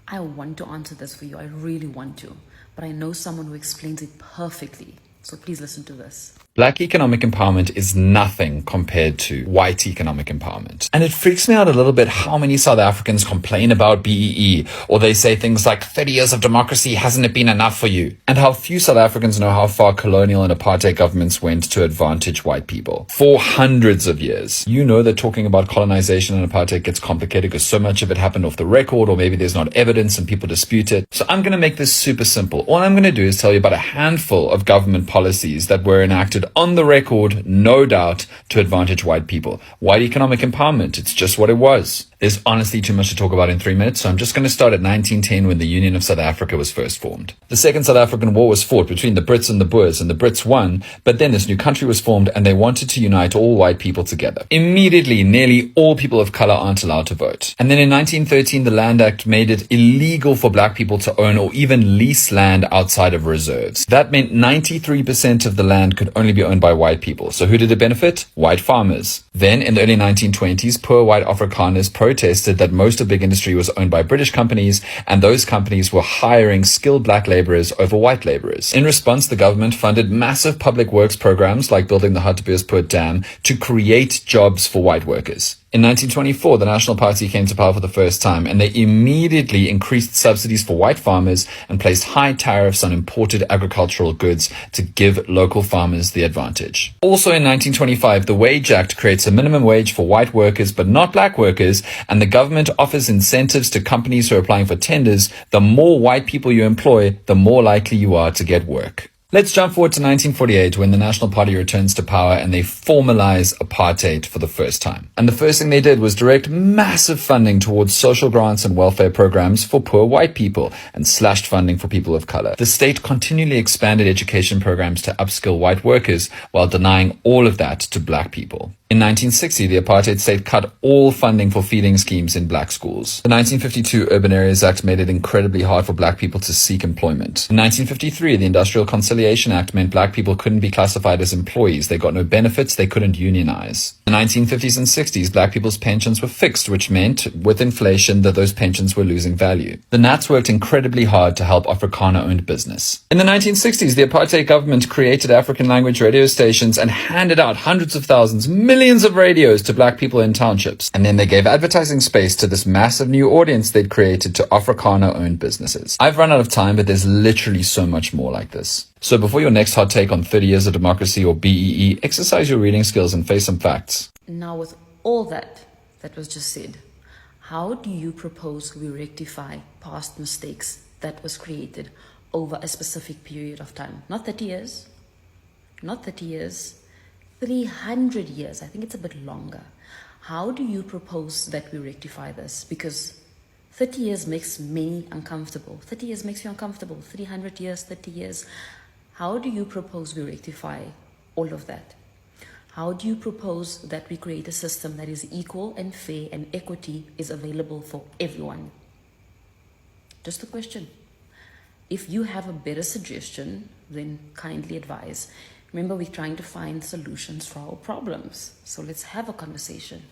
I want to answer this for you. I really want to. But I know someone who explains it perfectly. So please listen to this. Black economic empowerment is nothing compared to white economic empowerment. And it freaks me out a little bit how many South Africans complain about BEE, or they say things like 30 years of democracy, hasn't it been enough for you? And how few South Africans know how far colonial and apartheid governments went to advantage white people. For hundreds of years. You know that talking about colonization and apartheid gets complicated because so much of it happened off the record, or maybe there's not evidence and people dispute it. So I'm going to make this super simple. All I'm going to do is tell you about a handful of government policies that were enacted on the record, no doubt, to advantage white people. White economic empowerment, it's just what it was. There's honestly too much to talk about in 3 minutes, so I'm just going to start at 1910 when the Union of South Africa was first formed. The Second South African War was fought between the Brits and the Boers, and the Brits won, but then this new country was formed and they wanted to unite all white people together. Immediately, nearly all people of color aren't allowed to vote. And then in 1913, the Land Act made it illegal for black people to own or even lease land outside of reserves. That meant 93% of the land could only be owned by white people. So who did it benefit? White farmers. Then in the early 1920s, poor white Afrikaners protested that most of big industry was owned by British companies, and those companies were hiring skilled black laborers over white laborers. In response, the government funded massive public works programs like building the Hartbeespoort Dam to create jobs for white workers. In 1924, the National Party came to power for the first time, and they immediately increased subsidies for white farmers and placed high tariffs on imported agricultural goods to give local farmers the advantage. Also in 1925, the Wage Act creates a minimum wage for white workers but not black workers, and the government offers incentives to companies who are applying for tenders. The more white people you employ, the more likely you are to get work. Let's jump forward to 1948 when the National Party returns to power and they formalize apartheid for the first time. And the first thing they did was direct massive funding towards social grants and welfare programs for poor white people and slashed funding for people of color. The state continually expanded education programs to upskill white workers while denying all of that to black people. In 1960, the apartheid state cut all funding for feeding schemes in black schools. The 1952 Urban Areas Act made it incredibly hard for black people to seek employment. In 1953, the Industrial Conciliation Act meant black people couldn't be classified as employees. They got no benefits, they couldn't unionize. In the 1950s and 60s, black people's pensions were fixed, which meant, with inflation, that those pensions were losing value. The Nats worked incredibly hard to help Afrikaner-owned business. In the 1960s, the apartheid government created African language radio stations and handed out hundreds of thousands, millions of radios to black people in townships. And then they gave advertising space to this massive new audience they'd created to Afrikaner-owned businesses. I've run out of time, but there's literally so much more like this. So before your next hot take on 30 years of democracy or BEE, exercise your reading skills and face some facts. Now with all that was just said, how do you propose we rectify past mistakes that was created over a specific period of time? Not 30 years, not 30 years, 300 years. I think it's a bit longer. How do you propose that we rectify this? Because 30 years makes many uncomfortable. 30 years makes you uncomfortable. 300 years, 30 years. How do you propose we rectify all of that? How do you propose that we create a system that is equal and fair and equity is available for everyone? Just a question. If you have a better suggestion, then kindly advise. Remember, we're trying to find solutions for our problems. So let's have a conversation.